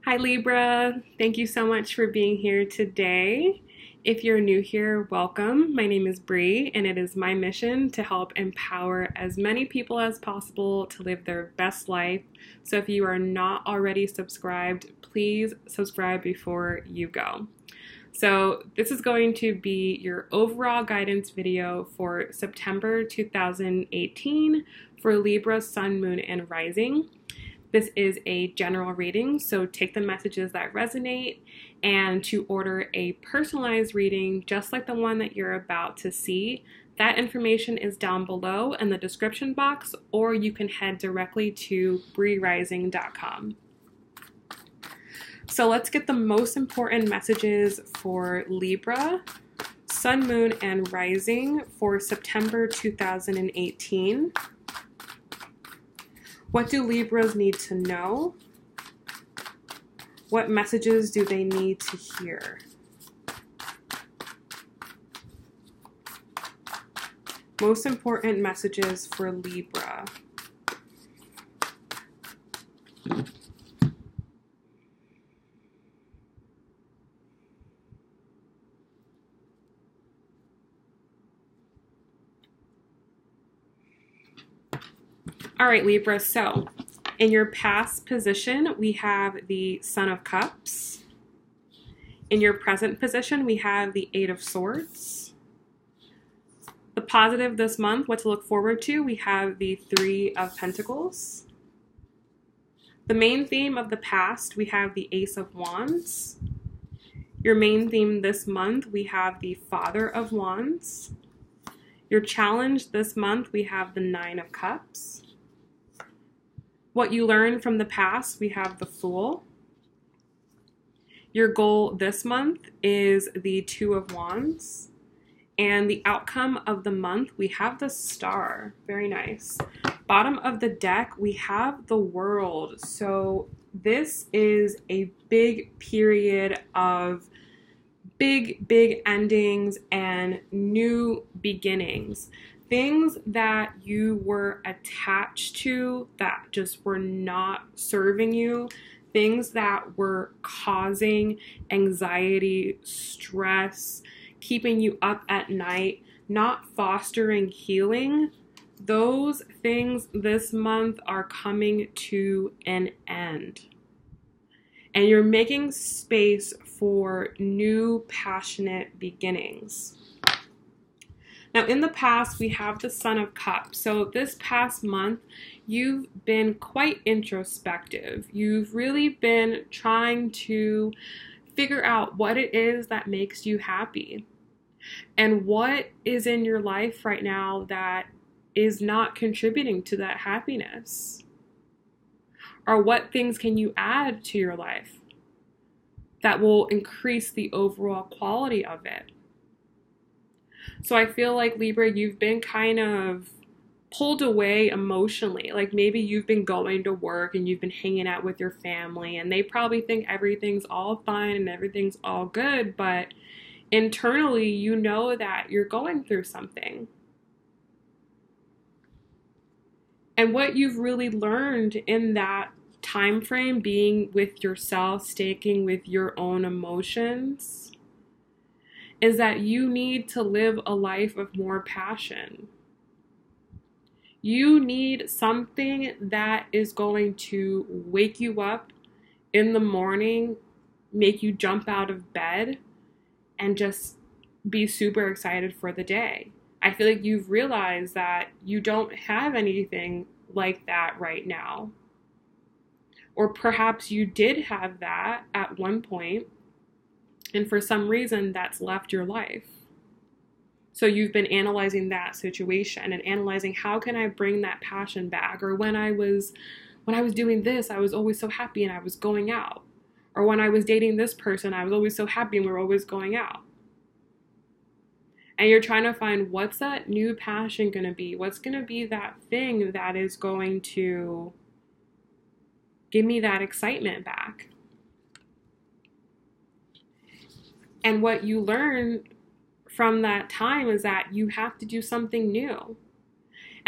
Hi Libra, thank you so much for being here today. If you're new here, welcome. My name is Bri, and it is my mission to help empower as many people as possible to live their best life. So if you are not already subscribed, please subscribe before you go. So this is going to be your overall guidance video for September 2018 for Libra, Sun, Moon, and Rising. This is a general reading, so take the messages that resonate, and to order a personalized reading just like the one that you're about to see, that information is down below in the description box, or you can head directly to brirising.com. So let's get the most important messages for Libra, Sun, Moon, and Rising for September 2018. What do Libras need to know? What messages do they need to hear? Most important messages for Libra. All right, Libra, so in your past position, we have the Son of Cups. In your present position, we have the Eight of Swords. The positive this month, what to look forward to, we have the Three of Pentacles. The main theme of the past, we have the Ace of Wands. Your main theme this month, we have the Father of Wands. Your challenge this month, we have the Nine of Cups. What you learned from the past, we have the Fool. Your goal this month is the Two of Wands. And the outcome of the month, we have the Star. Very nice. Bottom of the deck, we have the World. So this is a big period of big endings and new beginnings. Things that you were attached to that just were not serving you, things that were causing anxiety, stress, keeping you up at night, not fostering healing, those things this month are coming to an end. And you're making space for new passionate beginnings. Now, in the past, we have the Son of Cups. So this past month, you've been quite introspective. You've really been trying to figure out what it is that makes you happy and what is in your life right now that is not contributing to that happiness. Or what things can you add to your life that will increase the overall quality of it? So I feel like, Libra, you've been kind of pulled away emotionally. Like maybe you've been going to work and you've been hanging out with your family and they probably think everything's all fine and everything's all good, but internally you know that you're going through something. And what you've really learned in that time frame, being with yourself, staking with your own emotions, is that you need to live a life of more passion. You need something that is going to wake you up in the morning, make you jump out of bed, and just be super excited for the day. I feel like you've realized that you don't have anything like that right now. Or perhaps you did have that at one point, and for some reason that's left your life. So you've been analyzing that situation and analyzing, how can I bring that passion back? Or when I was doing this, I was always so happy and I was going out. Or when I was dating this person, I was always so happy and we were always going out. And you're trying to find, what's that new passion going to be? What's going to be that thing that is going to give me that excitement back? And what you learn from that time is that you have to do something new.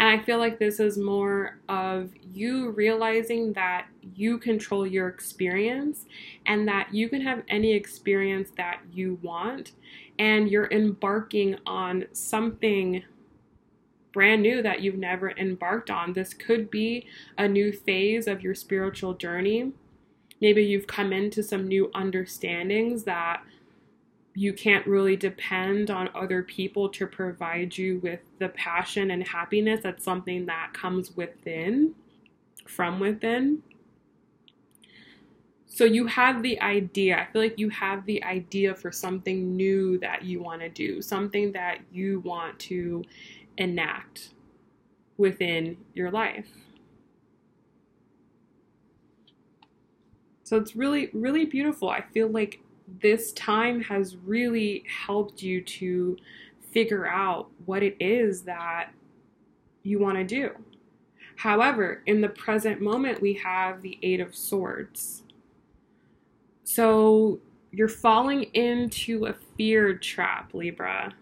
And I feel like this is more of you realizing that you control your experience and that you can have any experience that you want, and you're embarking on something brand new that you've never embarked on. This could be a new phase of your spiritual journey. Maybe you've come into some new understandings that you can't really depend on other people to provide you with the passion and happiness. That's something that comes within, from within. So you have the idea. I feel like you have the idea for something new that you want to do, something that you want to enact within your life. So it's really, really beautiful. I feel like this time has really helped you to figure out what it is that you want to do. However, in the present moment, we have the Eight of Swords. So you're falling into a fear trap, Libra.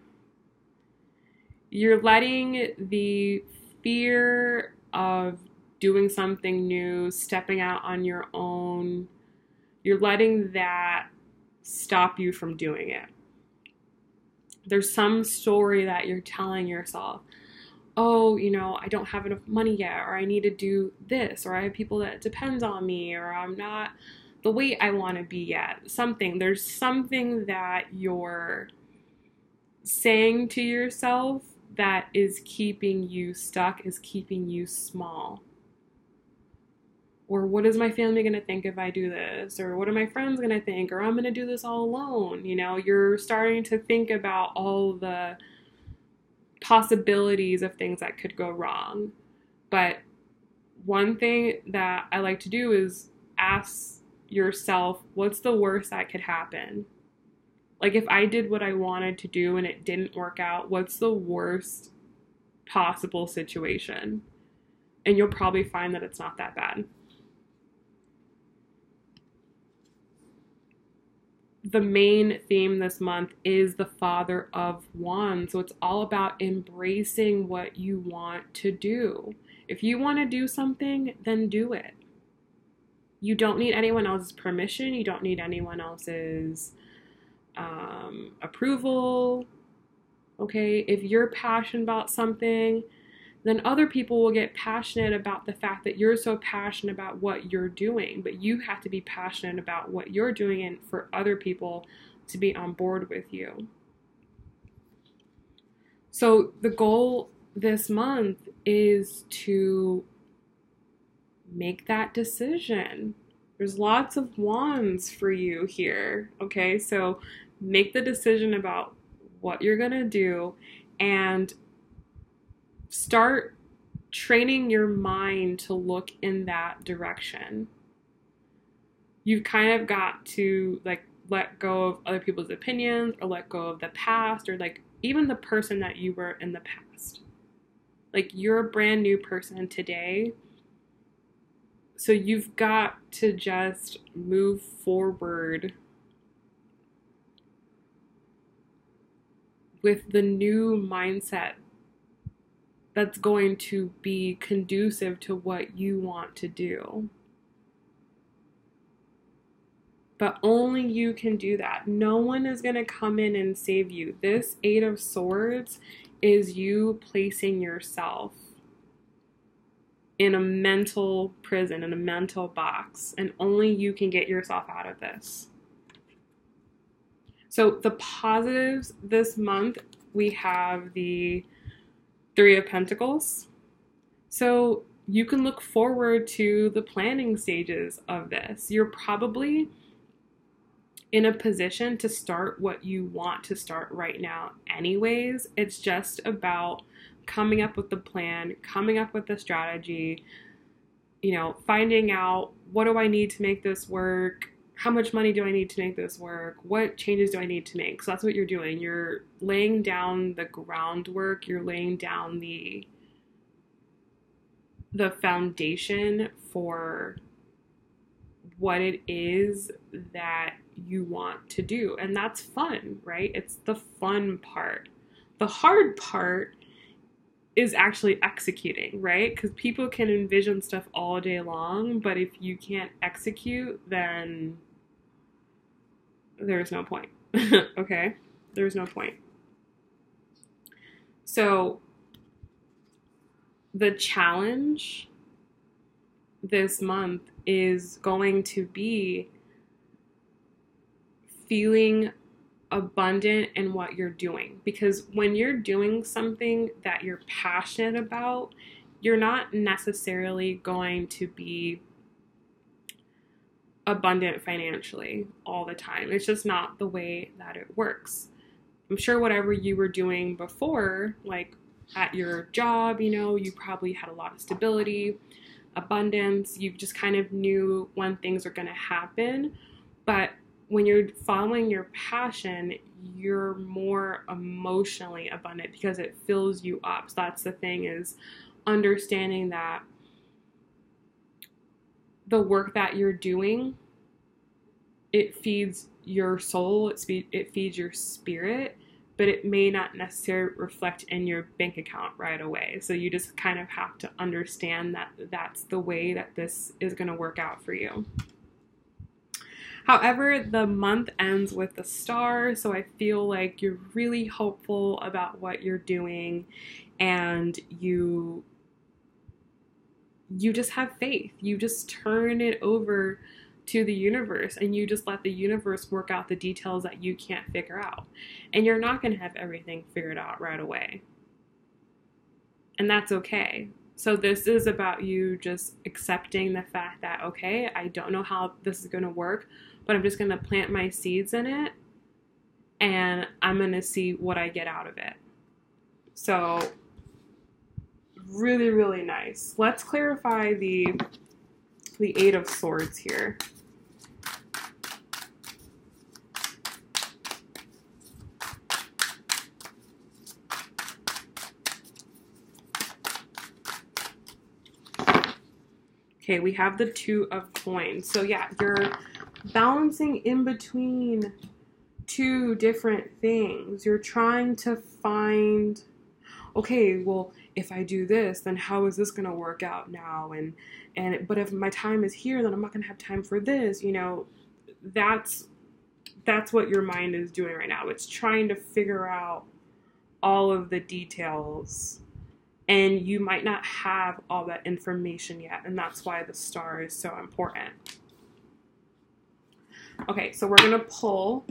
You're letting the fear of doing something new, stepping out on your own, you're letting that stop you from doing it. There's some story that you're telling yourself, oh, I don't have enough money yet, or I need to do this, or I have people that depend on me, or I'm not the way I want to be yet. There's something that you're saying to yourself that is keeping you stuck, is keeping you small. Or what is my family going to think if I do this? Or what are my friends going to think? Or I'm going to do this all alone. You're starting to think about all the possibilities of things that could go wrong. But one thing that I like to do is ask yourself, what's the worst that could happen? Like, if I did what I wanted to do and it didn't work out, what's the worst possible situation? And you'll probably find that it's not that bad. The main theme this month is the Father of Wands. So it's all about embracing what you want to do. If you want to do something, then do it. You don't need anyone else's permission. You don't need anyone else's approval. Okay? If you're passionate about something, then other people will get passionate about the fact that you're so passionate about what you're doing. But you have to be passionate about what you're doing and for other people to be on board with you. So the goal this month is to make that decision. There's lots of wands for you here. Okay, so make the decision about what you're going to do and start training your mind to look in that direction. You've kind of got to let go of other people's opinions, or let go of the past, or even the person that you were in the past. You're a brand new person today. So you've got to just move forward with the new mindset that's going to be conducive to what you want to do. But only you can do that. No one is going to come in and save you. This Eight of Swords is you placing yourself in a mental prison, in a mental box, and only you can get yourself out of this. So the positives this month, we have the Three of Pentacles. So you can look forward to the planning stages of this. You're probably in a position to start what you want to start right now anyways. It's just about coming up with the plan, coming up with the strategy, finding out, what do I need to make this work? How much money do I need to make this work? What changes do I need to make? So that's what you're doing. You're laying down the groundwork. You're laying down the foundation for what it is that you want to do. And that's fun, right? It's the fun part. The hard part is actually executing, right? Because people can envision stuff all day long, but if you can't execute, then there's no point. Okay? There's no point. So the challenge this month is going to be feeling abundant in what you're doing, because when you're doing something that you're passionate about, you're not necessarily going to be abundant financially all the time. It's just not the way that it works. I'm sure whatever you were doing before, like at your job, you know, you probably had a lot of stability, abundance. You just kind of knew when things are going to happen. But when you're following your passion, you're more emotionally abundant because it fills you up. So that's the thing, is understanding that the work that you're doing, it feeds your soul, it feeds your spirit, but it may not necessarily reflect in your bank account right away. So you just kind of have to understand that that's the way that this is going to work out for you. However, the month ends with the star, so I feel like you're really hopeful about what you're doing, and you just have faith. You just turn it over to the universe, and you just let the universe work out the details that you can't figure out. And you're not going to have everything figured out right away. And that's okay. So this is about you just accepting the fact that, okay, I don't know how this is going to work, but I'm just going to plant my seeds in it, and I'm going to see what I get out of it. So really, really nice. Let's clarify the Eight of Swords here. Okay, we have the Two of Coins. So yeah, you're balancing in between two different things. You're trying to find, okay, well, if I do this, then how is this going to work out now? But if my time is here, then I'm not going to have time for this. You know, that's what your mind is doing right now. It's trying to figure out all of the details, and you might not have all that information yet, and that's why the star is so important. Okay, so we're going to pull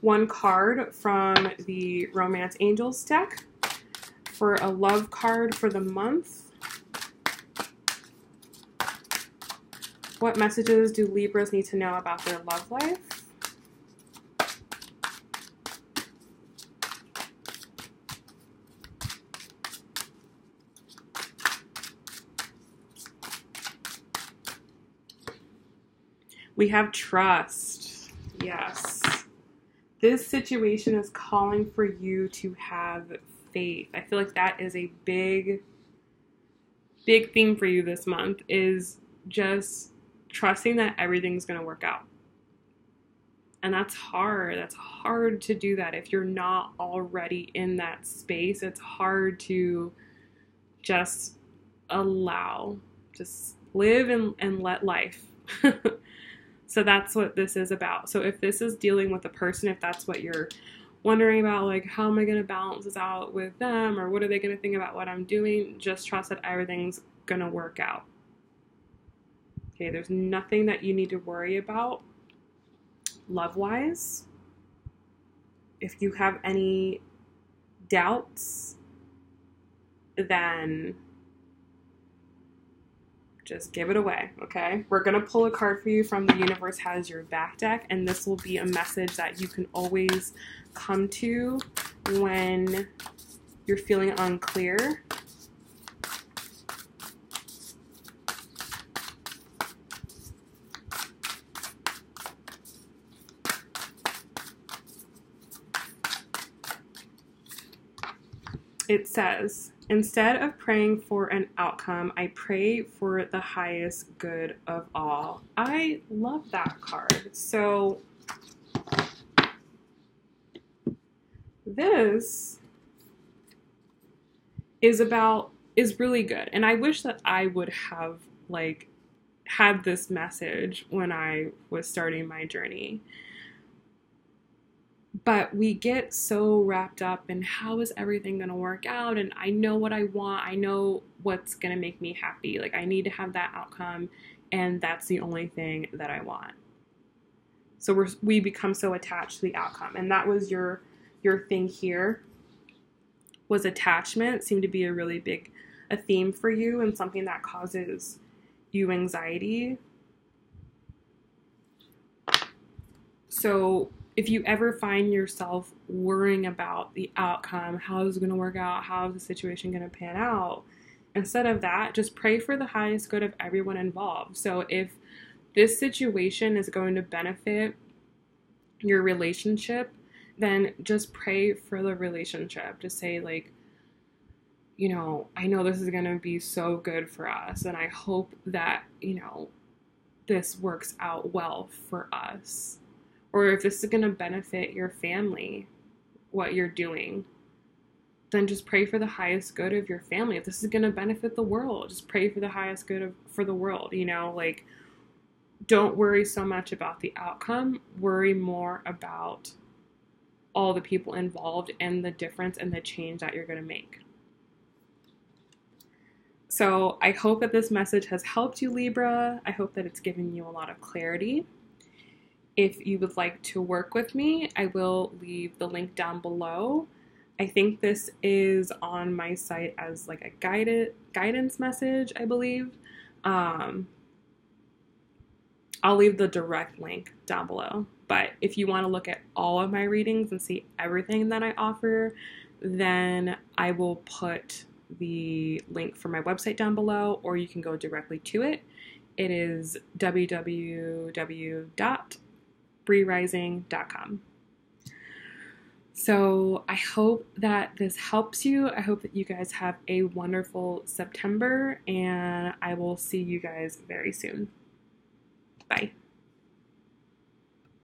one card from the Romance Angels deck for a love card for the month. What messages do Libras need to know about their love life? We have trust. Yes. This situation is calling for you to have faith. I feel like that is a big theme for you this month, is just trusting that everything's going to work out. And that's hard. That's hard to do that if you're not already in that space. It's hard to just allow, just live and let life. So that's what this is about. So if this is dealing with a person, if that's what you're wondering about, like, how am I going to balance this out with them, or what are they going to think about what I'm doing, just trust that everything's going to work out. Okay, there's nothing that you need to worry about love-wise. If you have any doubts, then just give it away, okay? We're going to pull a card for you from the Universe Has Your Back deck, and this will be a message that you can always come to when you're feeling unclear. It says, instead of praying for an outcome, I pray for the highest good of all. I love that card. So this is really good. And I wish that I would have like had this message when I was starting my journey. But we get so wrapped up in how is everything going to work out, and I know what I want. I know what's going to make me happy. Like I need to have that outcome, and that's the only thing that I want. So we become so attached to the outcome. And that was your thing here, was attachment. Seemed to be a really big theme for you, and something that causes you anxiety. So if you ever find yourself worrying about the outcome, how is it going to work out, how is the situation going to pan out, instead of that, just pray for the highest good of everyone involved. So if this situation is going to benefit your relationship, then just pray for the relationship. Just say like, you know, I know this is going to be so good for us, and I hope that, you know, this works out well for us. Or if this is going to benefit your family, what you're doing, then just pray for the highest good of your family. If this is going to benefit the world, just pray for the highest good for the world. You know, like, don't worry so much about the outcome. Worry more about all the people involved and the difference and the change that you're going to make. So I hope that this message has helped you, Libra. I hope that it's given you a lot of clarity. If you would like to work with me, I will leave the link down below. I think this is on my site as like a guidance message, I believe. I'll leave the direct link down below. But if you want to look at all of my readings and see everything that I offer, then I will put the link for my website down below, or you can go directly to it. It is www.brirising.com. So I hope that this helps you. I hope that you guys have a wonderful September, and I will see you guys very soon. Bye.